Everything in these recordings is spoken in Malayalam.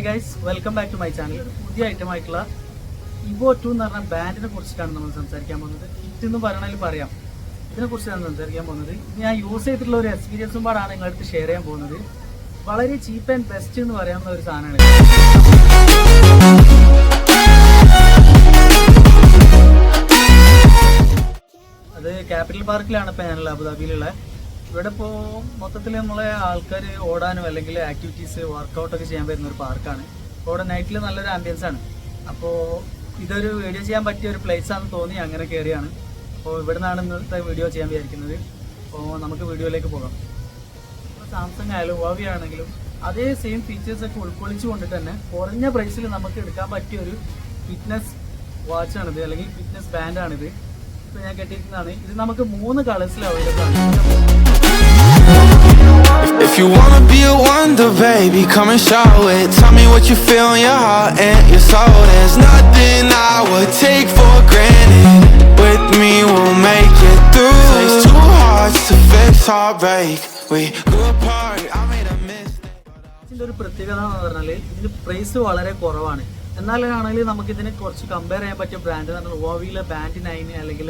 Guys welcome back to my channel. പുതിയ ഐറ്റം ആയിട്ടുള്ള ഇവോ 2 എന്ന് പറഞ്ഞ ബാൻഡിനെ കുറിച്ചിട്ടാണ് നമ്മൾ സംസാരിക്കാൻ പോകുന്നത്. കിറ്റ് എന്ന് പറയണമെങ്കിൽ പറയാം, ഇതിനെ കുറിച്ചാണ് സംസാരിക്കാൻ പോകുന്നത്. ഞാൻ യൂസ് ചെയ്തിട്ടുള്ള ഒരു എക്സ്പീരിയൻസും പാടാണ് നിങ്ങളടുത്ത് ഷെയർ ചെയ്യാൻ പോകുന്നത്. വളരെ ചീപ്പ് ആൻഡ് ബെസ്റ്റ് എന്ന് പറയാവുന്ന ഒരു സാധനമാണ്. അത് ക്യാപിറ്റൽ പാർക്കിലാണ് ഇപ്പോൾ ഞാനുള്ള അബുദാബിയിലുള്ള. ഇവിടെ ഇപ്പോൾ മൊത്തത്തിൽ നമ്മളെ ആൾക്കാർ ഓടാനും അല്ലെങ്കിൽ ആക്ടിവിറ്റീസ് വർക്കൗട്ടൊക്കെ ചെയ്യാൻ വരുന്ന ഒരു പാർക്കാണ്. അപ്പോൾ ഇവിടെ നൈറ്റിൽ നല്ലൊരു ആംബിയൻസ് ആണ്. അപ്പോൾ ഇതൊരു വീഡിയോ ചെയ്യാൻ പറ്റിയ ഒരു പ്ലേസ് ആണെന്ന് തോന്നി അങ്ങനെ കയറിയാണ്. അപ്പോൾ ഇവിടെ നിന്നാണ് ഇന്നത്തെ വീഡിയോ ചെയ്യാൻ വിചാരിക്കുന്നത്. അപ്പോൾ നമുക്ക് വീഡിയോയിലേക്ക് പോകാം. ഇപ്പോൾ സാംസങ് ആയാലും ഹുവാവി ആണെങ്കിലും അതേ സെയിം ഫീച്ചേഴ്സൊക്കെ ഉൾക്കൊള്ളിച്ചുകൊണ്ട് തന്നെ കുറഞ്ഞ പ്രൈസിൽ നമുക്ക് എടുക്കാൻ പറ്റിയ ഒരു ഫിറ്റ്നസ് വാച്ചാണിത്, അല്ലെങ്കിൽ ഫിറ്റ്നസ് ബാൻഡാണിത്. ഇപ്പോൾ ഞാൻ കെട്ടിയിരിക്കുന്നതാണ്. ഇത് നമുക്ക് 3 കളേഴ്സിൽ അവൈലബിൾ ആണ്. If you wanna be a wonder, baby, come and show it. Tell me what you feel in your heart and your soul. There's nothing I would take for granted. With me, we'll make it through. Takes 2 hearts to fix heartbreak. We grew apart, I made a mistake. ഇതിൻ്റെ ഒരു പ്രത്യേകത എന്ന് പറഞ്ഞാൽ ഇതിൻ്റെ പ്രൈസ് വളരെ കുറവാണ്. എന്നാലാണെങ്കിൽ നമുക്കിതിനെ കുറച്ച് കമ്പയർ ചെയ്യാൻ പറ്റിയ ബ്രാൻഡ് എന്ന് പറഞ്ഞാൽ ഹുവാവിയിലെ ബാൻഡ് 9 അല്ലെങ്കിൽ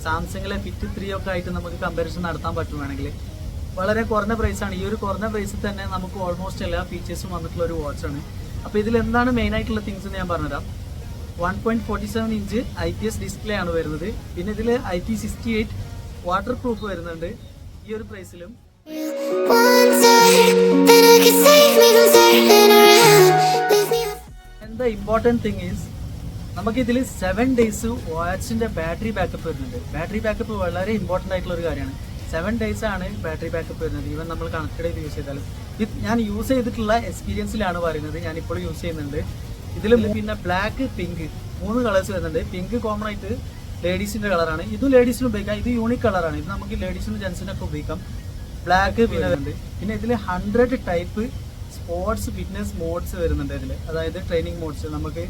സാംസങ്ങിലെ ഫിറ്റ് 3 ഒക്കെ ആയിട്ട് നമുക്ക് കമ്പാരിസൺ നടത്താൻ പറ്റുവാണെങ്കിൽ വളരെ കുറഞ്ഞ പ്രൈസാണ്. ഈ ഒരു കുറഞ്ഞ പ്രൈസിൽ തന്നെ നമുക്ക് ഓൾമോസ്റ്റ് എല്ലാ ഫീച്ചേഴ്സും വന്നിട്ടുള്ള ഒരു വാച്ചാണ്. അപ്പോൾ ഇതിൽ എന്താണ് മെയിൻ ആയിട്ടുള്ള തിങ്സ് എന്ന് ഞാൻ പറഞ്ഞുതരാം. 1.47 ഇഞ്ച് IPS ഡിസ്പ്ലേ ആണ് വരുന്നത്. പിന്നെ ഇതിൽ IP68 വാട്ടർ പ്രൂഫ് വരുന്നുണ്ട് ഈ ഒരു പ്രൈസിലും. എന്താ ഇമ്പോർട്ടൻറ്റ് തിങ് ഈസ് നമുക്കിതിൽ 7 ഡേയ്സ് വാച്ചിൻ്റെ ബാറ്ററി ബാക്കപ്പ് വരുന്നുണ്ട്. ബാറ്ററി ബാക്കപ്പ് വളരെ ഇമ്പോർട്ടൻ്റ് ആയിട്ടുള്ള ഒരു കാര്യമാണ്. 7 ഡേയ്സ് ആണ് ബാറ്ററി ബാക്കപ്പ് വരുന്നത്. ഈവൻ നമ്മൾ കണക്റ്റഡ് ചെയ്ത് യൂസ് ചെയ്താലും. ഇത് ഞാൻ യൂസ് ചെയ്തിട്ടുള്ള എക്സ്പീരിയൻസിലാണ് പറയുന്നത്. ഞാനിപ്പോൾ യൂസ് ചെയ്യുന്നുണ്ട്. ഇതിൽ പിന്നെ ബ്ലാക്ക്, പിങ്ക് 3 കളേഴ്സ് വരുന്നുണ്ട്. പിങ്ക് കോമൺ ആയിട്ട് ലേഡീസിൻ്റെ കളറാണ്. ഇതും ലേഡീസിനും ഉപയോഗിക്കാം. ഇത് യൂണിക് കളറാണ്. ഇത് നമുക്ക് ലേഡീസിനും ജെൻസിനൊക്കെ ഉപയോഗിക്കാം. ബ്ലാക്ക് പിന്നെ വരുന്നുണ്ട്. പിന്നെ ഇതിൽ 100 ടൈപ്പ് സ്പോർട്സ് ഫിറ്റ്നസ് മോഡ്സ് വരുന്നുണ്ട് ഇതിൽ. അതായത് ട്രെയിനിങ് മോഡ്സ്, നമുക്ക്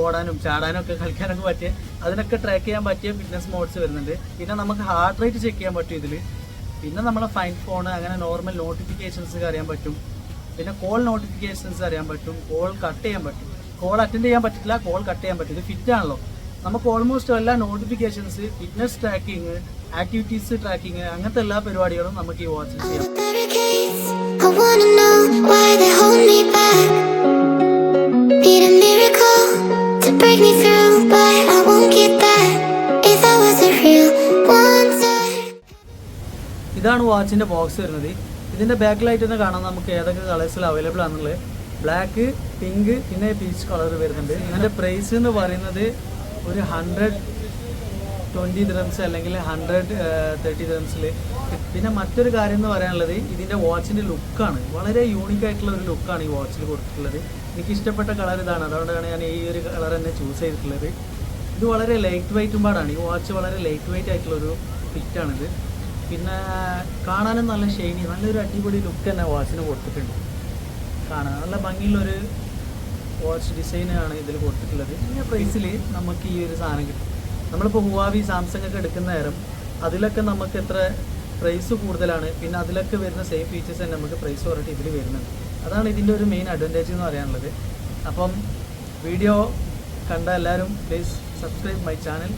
ഓടാനും ചാടാനും ഒക്കെ കളിക്കാനൊക്കെ പറ്റിയ, അതിനൊക്കെ ട്രാക്ക് ചെയ്യാൻ പറ്റിയ ഫിറ്റ്നസ് മോഡ്സ് വരുന്നുണ്ട്. പിന്നെ നമുക്ക് ഹാർട്ട് റേറ്റ് ചെക്ക് ചെയ്യാൻ പറ്റും ഇതിൽ. പിന്നെ നമ്മളെ ഫൈൻഡ് ഫോൺ, അങ്ങനെ നോർമൽ നോട്ടിഫിക്കേഷൻസ് അറിയാൻ പറ്റും. പിന്നെ കോൾ നോട്ടിഫിക്കേഷൻസ് അറിയാൻ പറ്റും. കോൾ കട്ട് ചെയ്യാൻ പറ്റും. കോൾ അറ്റൻഡ് ചെയ്യാൻ പറ്റില്ല, കോൾ കട്ട് ചെയ്യാൻ പറ്റും. ഇത് ഫിറ്റ് ആണല്ലോ. നമുക്ക് ഓൾമോസ്റ്റ് എല്ലാ notifications, fitness tracking, activities tracking, അങ്ങനത്തെ എല്ലാ പരിപാടികളും നമുക്ക് ഈ വാച്ചിൽ ചെയ്യാം. ഇതാണ് വാച്ചിൻ്റെ ബോക്സ് വരുന്നത്. ഇതിൻ്റെ ബാക്കിലായിട്ട് തന്നെ കാണാം നമുക്ക് ഏതൊക്കെ കളേഴ്സിൽ അവൈലബിൾ ആണെന്നുള്ളത്. ബ്ലാക്ക്, പിങ്ക്, പിന്നെ പീച്ച് കളർ വരുന്നുണ്ട്. ഇതിൻ്റെ പ്രൈസ് എന്ന് പറയുന്നത് ഒരു 120 ദിർഹംസ് അല്ലെങ്കിൽ 130 ദിർഹംസിൽ. പിന്നെ മറ്റൊരു കാര്യം എന്ന് പറയാനുള്ളത് ഇതിൻ്റെ വാച്ചിൻ്റെ ലുക്കാണ്. വളരെ യൂണിക് ആയിട്ടുള്ള ഒരു ലുക്കാണ് ഈ വാച്ചിൽ കൊടുത്തിട്ടുള്ളത്. എനിക്ക് ഇഷ്ടപ്പെട്ട കളർ ഇതാണ്. അതുകൊണ്ടാണ് ഞാൻ ഈ ഒരു കളർ തന്നെ ചൂസ് ചെയ്തിട്ടുള്ളത്. ഇത് വളരെ ലൈറ്റ് വെയ്റ്റും പാടാണ്. ഈ വാച്ച് വളരെ ലൈറ്റ് വെയ്റ്റ് ആയിട്ടുള്ളൊരു ഫിറ്റാണിത്. പിന്നെ കാണാനും നല്ല ഷൈനി, നല്ലൊരു അടിപൊളി ലുക്ക് തന്നെ വാച്ചിന് കൊടുത്തിട്ടുണ്ട്. കാണാൻ നല്ല ഭംഗിയുള്ളൊരു വാച്ച് ഡിസൈനാണ് ഇതിൽ കൊടുത്തിട്ടുള്ളത്. പിന്നെ പ്രൈസിൽ നമുക്ക് ഈ ഒരു സാധനം കിട്ടും. നമ്മളിപ്പോൾ ഹുവാവി, സാംസങ് ഒക്കെ എടുക്കുന്ന നേരം അതിലൊക്കെ നമുക്ക് എത്ര പ്രൈസ് കൂടുതലാണ്. പിന്നെ അതിലൊക്കെ വരുന്ന സെയിം ഫീച്ചേഴ്സ് തന്നെ നമുക്ക് പ്രൈസ് കുറഞ്ഞിട്ട് ഇതിൽ വരുന്നുണ്ട്. അതാണ് ഇതിൻ്റെ ഒരു മെയിൻ അഡ്വാൻറ്റേജ് എന്ന് പറയാനുള്ളത്. അപ്പം വീഡിയോ കണ്ട എല്ലാവരും പ്ലീസ് സബ്സ്ക്രൈബ് മൈ ചാനൽ.